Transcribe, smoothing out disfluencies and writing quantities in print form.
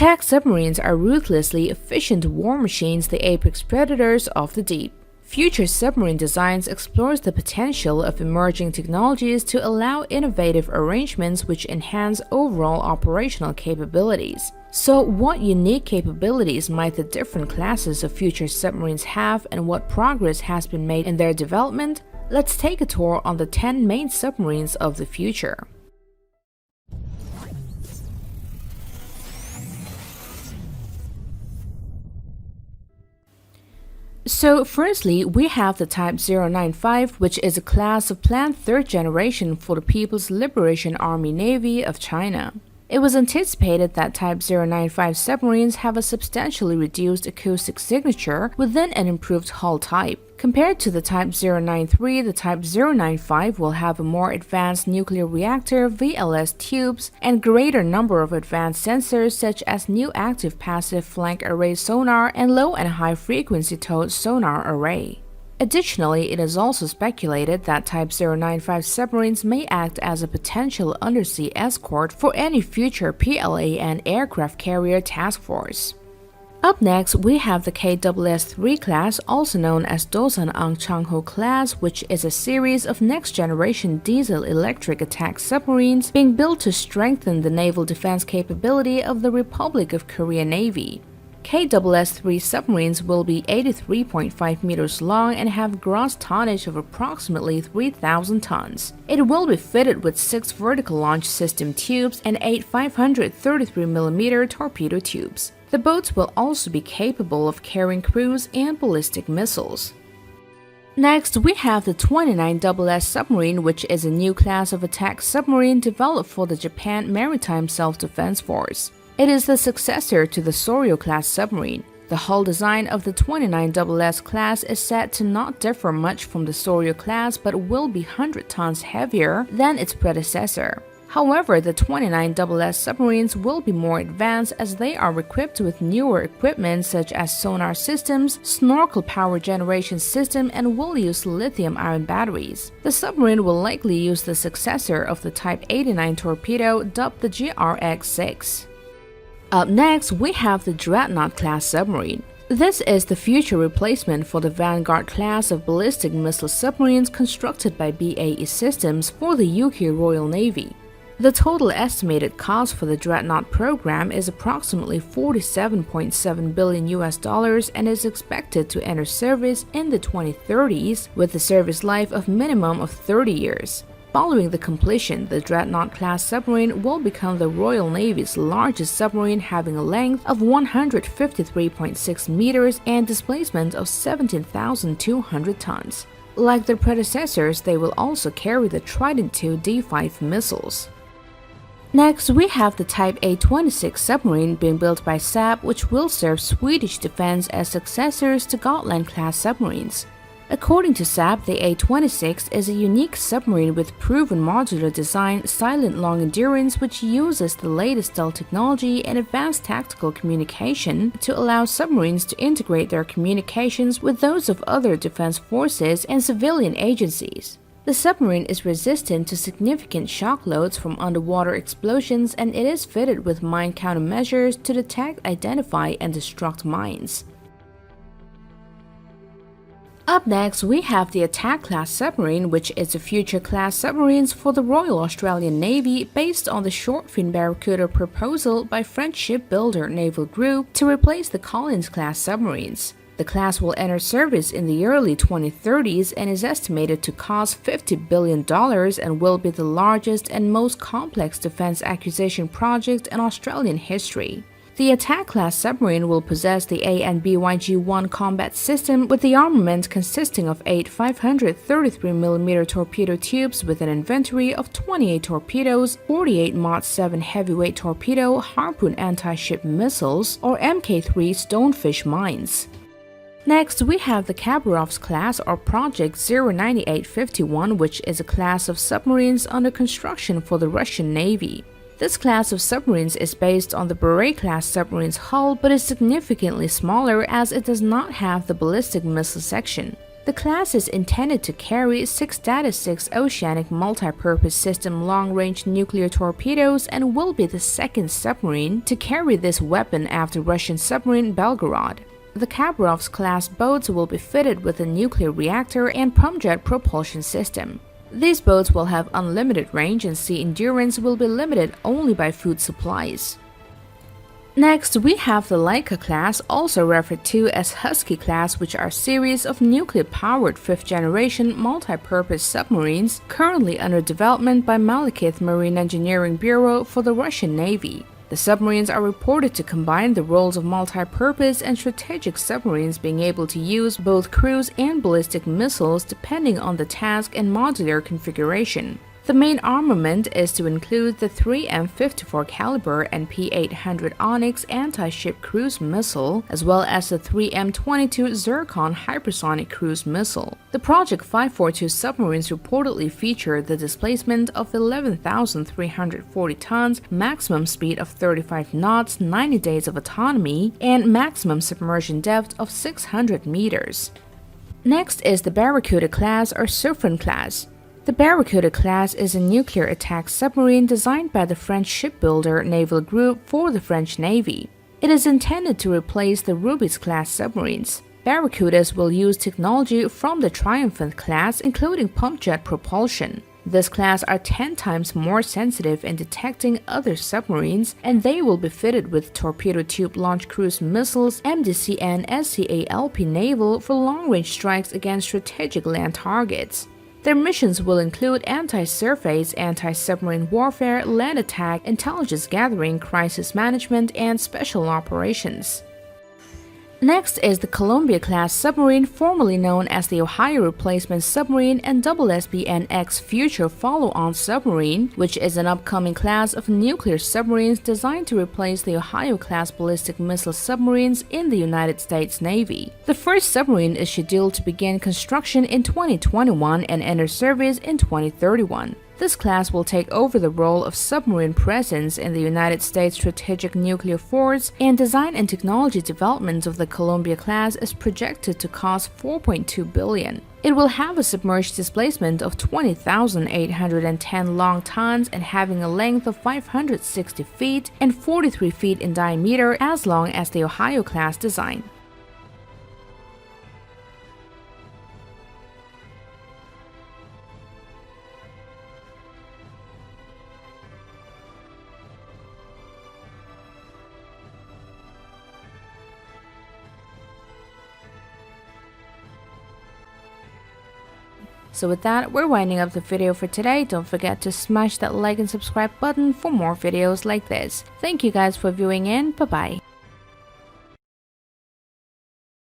Attack submarines are ruthlessly efficient war machines, the apex predators of the deep. Future submarine designs explores the potential of emerging technologies to allow innovative arrangements which enhance overall operational capabilities. So, what unique capabilities might the different classes of future submarines have, and what progress has been made in their development? Let's take a tour on the 10 main submarines of the future. So firstly, we have the Type 095, which is a class of planned third generation for the People's Liberation Army Navy of China. It was anticipated that Type 095 submarines have a substantially reduced acoustic signature within an improved hull type. Compared to the Type 093, the Type 095 will have a more advanced nuclear reactor VLS tubes and greater number of advanced sensors such as new active passive flank array sonar and low and high frequency towed sonar array. Additionally, it is also speculated that Type 095 submarines may act as a potential undersea escort for any future PLAN aircraft carrier task force. Up next, we have the KSS-3 class, also known as Dosan Ang Changho class, which is a series of next-generation diesel-electric attack submarines being built to strengthen the naval defense capability of the Republic of Korea Navy. KSS-3 submarines will be 83.5 meters long and have gross tonnage of approximately 3,000 tons. It will be fitted with 6 vertical launch system tubes and 8 533mm torpedo tubes. The boats will also be capable of carrying cruise and ballistic missiles. Next, we have the 29SS submarine, which is a new class of attack submarine developed for the Japan Maritime Self-Defense Force. It is the successor to the Soryo-class submarine. The hull design of the 29SS class is said to not differ much from the Soryo class but will be 100 tons heavier than its predecessor. However, the 29SS submarines will be more advanced as they are equipped with newer equipment such as sonar systems, snorkel power generation system, and will use lithium-ion batteries. The submarine will likely use the successor of the Type 89 torpedo dubbed the GRX-6. Up next, we have the Dreadnought-class submarine. This is the future replacement for the Vanguard class of ballistic missile submarines constructed by BAE Systems for the UK Royal Navy. The total estimated cost for the Dreadnought program is approximately $47.7 billion and is expected to enter service in the 2030s with a service life of minimum of 30 years. Following the completion, the Dreadnought-class submarine will become the Royal Navy's largest submarine, having a length of 153.6 meters and displacement of 17,200 tons. Like their predecessors, they will also carry the Trident II D5 missiles. Next, we have the Type A26 submarine being built by Saab, which will serve Swedish defense as successors to Gotland-class submarines. According to Saab, the A26 is a unique submarine with proven modular design, silent long endurance, which uses the latest stealth technology and advanced tactical communication to allow submarines to integrate their communications with those of other defense forces and civilian agencies. The submarine is resistant to significant shock loads from underwater explosions, and it is fitted with mine countermeasures to detect, identify, and destruct mines. Up next, we have the Attack-class submarine, which is a future class submarines for the Royal Australian Navy based on the short-fin Barracuda proposal by French shipbuilder Naval Group to replace the Collins-class submarines. The class will enter service in the early 2030s and is estimated to cost $50 billion and will be the largest and most complex defense acquisition project in Australian history. The Attack-class submarine will possess the ANBYG-1 combat system with the armament consisting of 8 533mm torpedo tubes with an inventory of 28 torpedoes, 48 Mod 7 heavyweight torpedo Harpoon anti-ship missiles, or Mk3 Stonefish mines. Next, we have the Khabarovsk class or Project 09851, which is a class of submarines under construction for the Russian Navy. This class of submarines is based on the Beret-class submarine's hull but is significantly smaller as it does not have the ballistic missile section. The class is intended to carry 6 Data-6 Oceanic Multi-Purpose System long-range nuclear torpedoes and will be the second submarine to carry this weapon after Russian submarine Belgorod. The Khabarovsk-class boats will be fitted with a nuclear reactor and pumpjet propulsion system. These boats will have unlimited range and sea endurance will be limited only by food supplies. Next, we have the Laika class, also referred to as Husky class, which are a series of nuclear-powered 5th-generation multi-purpose submarines currently under development by Malekith Marine Engineering Bureau for the Russian Navy. The submarines are reported to combine the roles of multi-purpose and strategic submarines, being able to use both cruise and ballistic missiles depending on the task and modular configuration. The main armament is to include the 3M54 caliber and P800 Onyx anti-ship cruise missile, as well as the 3M22 Zircon hypersonic cruise missile. The Project 542 submarines reportedly feature the displacement of 11,340 tons, maximum speed of 35 knots, 90 days of autonomy, and maximum submersion depth of 600 meters. Next is the Barracuda class or Suffren class. The Barracuda class is a nuclear attack submarine designed by the French shipbuilder Naval Group for the French Navy. It is intended to replace the Rubis-class submarines. Barracudas will use technology from the Triumphant class, including pumpjet propulsion. This class are 10 times more sensitive in detecting other submarines, and they will be fitted with torpedo tube launch cruise missiles, MDC and SCALP naval for long-range strikes against strategic land targets. Their missions will include anti-surface, anti-submarine warfare, land attack, intelligence gathering, crisis management, and special operations. Next is the Columbia-class submarine, formerly known as the Ohio Replacement Submarine and SSBNX Future Follow-on Submarine, which is an upcoming class of nuclear submarines designed to replace the Ohio-class ballistic missile submarines in the United States Navy. The first submarine is scheduled to begin construction in 2021 and enter service in 2031. This class will take over the role of submarine presence in the United States Strategic Nuclear Force, and design and technology development of the Columbia class is projected to cost $4.2 billion. It will have a submerged displacement of 20,810 long tons and having a length of 560 feet and 43 feet in diameter, as long as the Ohio class design. So with that, we're winding up the video for today. Don't forget to smash that like and subscribe button for more videos like this. Thank you guys for viewing in. Bye bye.